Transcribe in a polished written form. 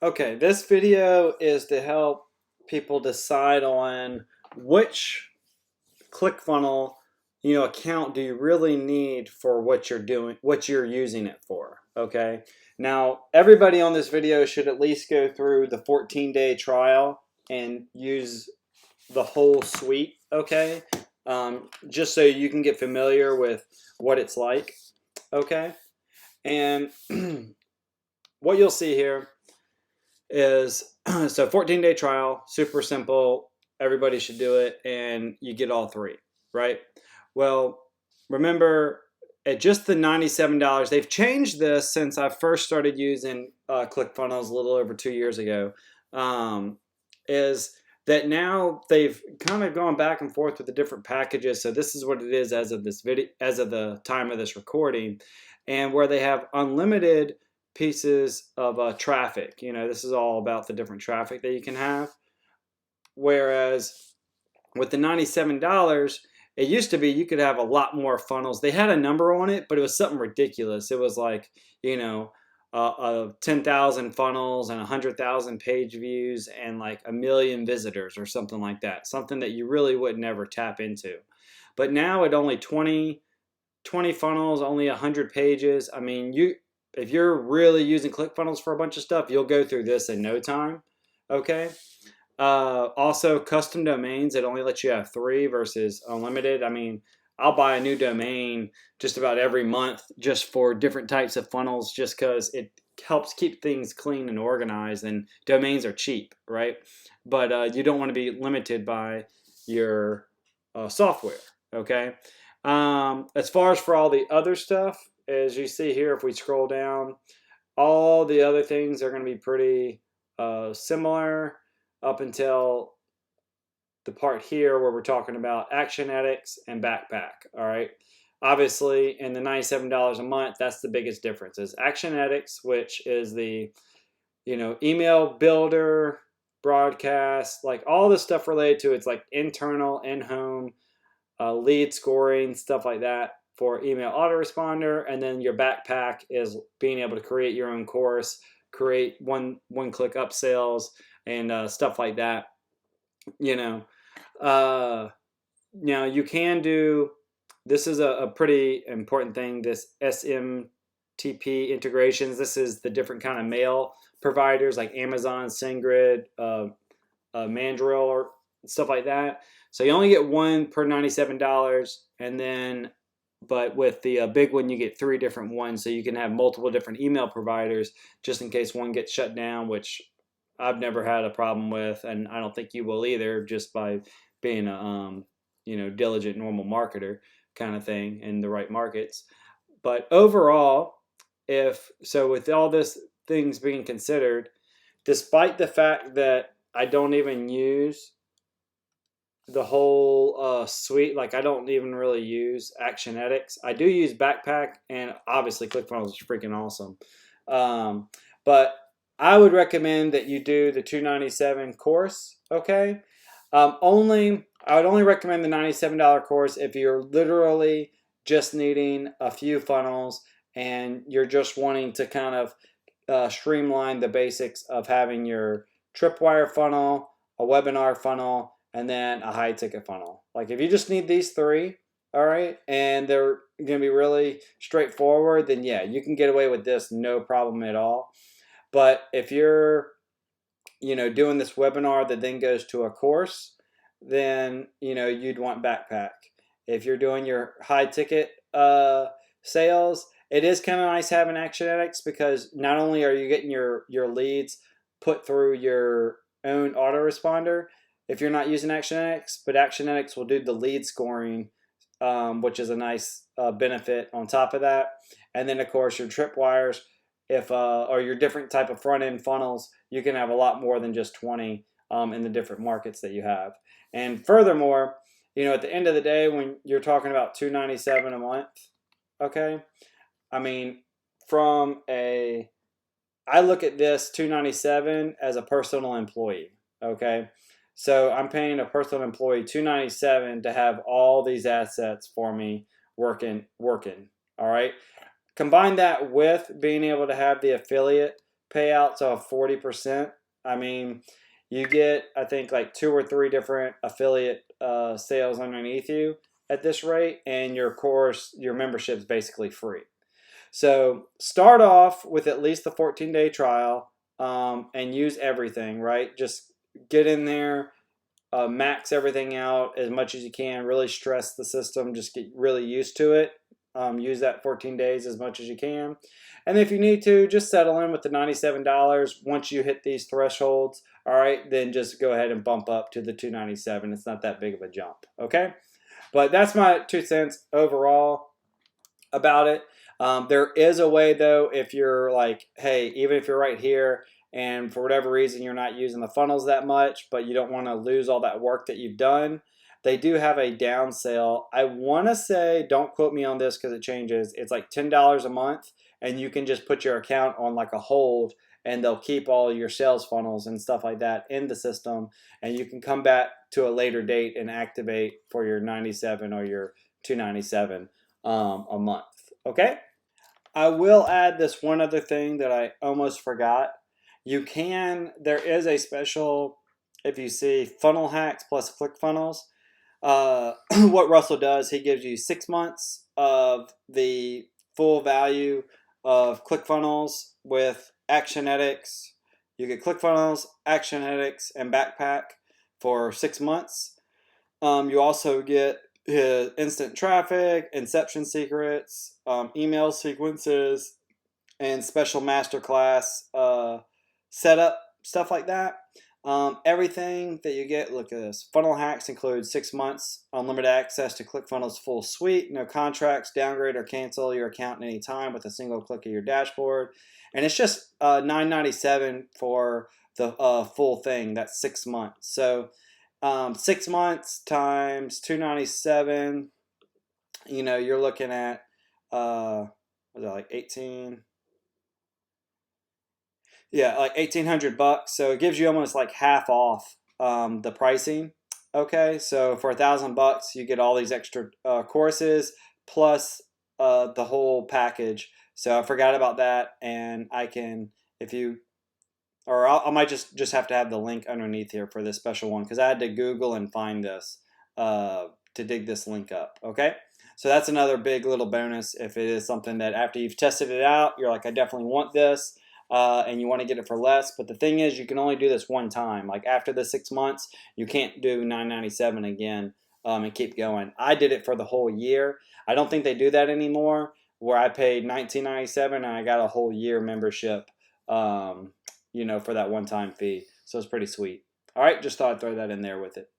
Okay, this video is to help people decide on which ClickFunnel, account do you really need for what you're doing, what you're using it for. Okay. Now, everybody on this video should at least go through the 14-day trial and use the whole suite. Okay. Just so you can get familiar with what it's like. Okay. And what you'll see here is so 14-day trial, super simple. Everybody should do it, and you get all three, right? Well, remember, at just the $97, they've changed this since I first started using ClickFunnels a little over 2 years ago. Is that now they've kind of gone back and forth with the different packages. So this is what it is as of this video, as of the time of this recording, and where they have unlimited pieces of traffic. This is all about the different traffic that you can have. Whereas with the $97, it used to be you could have a lot more funnels. They had a number on it, but it was something ridiculous. It was like, 10,000 funnels and 100,000 page views and like 1 million visitors or something like that. Something that you really would never tap into. But now at only 20 funnels, only 100 pages. I mean, if you're really using ClickFunnels for a bunch of stuff, you'll go through this in no time. Okay. Also, custom domains, it only lets you have 3 versus unlimited. I mean, I'll buy a new domain just about every month just for different types of funnels, just because it helps keep things clean and organized, and domains are cheap, right? But you don't want to be limited by your software. Okay. As far as for all the other stuff, as you see here, if we scroll down, all the other things are going to be pretty similar up until the part here where we're talking about Actionetics and Backpack. All right. Obviously, in the $97 a month, that's the biggest difference. Is Actionetics, which is the email builder, broadcast, like all the stuff related to it's like internal, in-home, lead scoring, stuff like that for email autoresponder. And then your Backpack is being able to create your own course, create one-click upsells, and stuff like that. Now you can do, this is a pretty important thing, this SMTP integrations. This is the different kind of mail providers like Amazon, SendGrid, Mandrill, or stuff like that. So you only get one per $97, and then, but with the big one, you get 3 different ones, so you can have multiple different email providers just in case one gets shut down, which I've never had a problem with, and I don't think you will either, just by being a diligent normal marketer kind of thing in the right markets. But overall, with all this things being considered, despite the fact that I don't even use the whole suite, like I don't even really use Actionetics. I do use Backpack, and obviously ClickFunnels is freaking awesome. But I would recommend that you do the $297 course. Okay. I would only recommend the $97 course if you're literally just needing a few funnels and you're just wanting to kind of streamline the basics of having your tripwire funnel, a webinar funnel, and then a high ticket funnel. Like if you just need these 3, all right, and they're going to be really straightforward, then yeah, you can get away with this no problem at all. But if you're doing this webinar that then goes to a course, then you'd want Backpack. If you're doing your high ticket sales, it is kind of nice having Actionetics, because not only are you getting your leads put through your own autoresponder if you're not using Actionetics, but Actionetics will do the lead scoring, which is a nice benefit on top of that. And then of course your tripwires, or your different type of front end funnels, you can have a lot more than just 20 in the different markets that you have. And furthermore, at the end of the day, when you're talking about $297 a month, okay, I mean, I look at this $297 as a personal employee, okay? So I'm paying a personal employee $297 to have all these assets for me working, all right? Combine that with being able to have the affiliate payouts of 40%. I mean, you get, I think, like 2 or 3 different affiliate sales underneath you at this rate, and your course, your membership is basically free. So start off with at least the 14-day trial, and use everything, right? Just get in there, max everything out as much as you can, really stress the system, just get really used to it. Use that 14 days as much as you can. And if you need to, just settle in with the $97. Once you hit these thresholds, all right, then just go ahead and bump up to the $297. It's not that big of a jump, okay? But that's my 2 cents overall about it. There is a way, though, if you're like, hey, even if you're right here and for whatever reason you're not using the funnels that much, but you don't want to lose all that work that you've done, they do have a down sale. I want to say, don't quote me on this because it changes, it's like $10 a month, and you can just put your account on like a hold, and they'll keep all your sales funnels and stuff like that in the system, and you can come back to a later date and activate for your 97 or your 297 a month. Okay, I will add this one other thing that I almost forgot. There is a special, if you see Funnel Hacks plus Clickfunnels. What Russell does, he gives you 6 months of the full value of ClickFunnels with Actionetics. You get ClickFunnels, Actionetics, and Backpack for 6 months. You also get his instant traffic, inception secrets, email sequences, and special masterclass setup, stuff like that. Everything that you get, look at this. Funnel Hacks includes 6 months, unlimited access to ClickFunnels full suite, no contracts, downgrade or cancel your account at any time with a single click of your dashboard. And it's just $9.97 for the full thing. That's 6 months. So 6 months times $297, you're looking at was it like 18? Yeah, like $1,800. So it gives you almost like half off the pricing. Okay, so for $1,000, you get all these extra courses plus the whole package. So I forgot about that, and I can, if you, or I might just have to have the link underneath here for this special one because I had to Google and find this to dig this link up. Okay, so that's another big little bonus if it is something that after you've tested it out, you're like, I definitely want this. And you want to get it for less, but the thing is, you can only do this one time. Like after the 6 months, you can't do $9.97 again and keep going. I did it for the whole year. I don't think they do that anymore, where I paid $19.97 and I got a whole year membership, for that one-time fee. So it's pretty sweet. All right, just thought I'd throw that in there with it.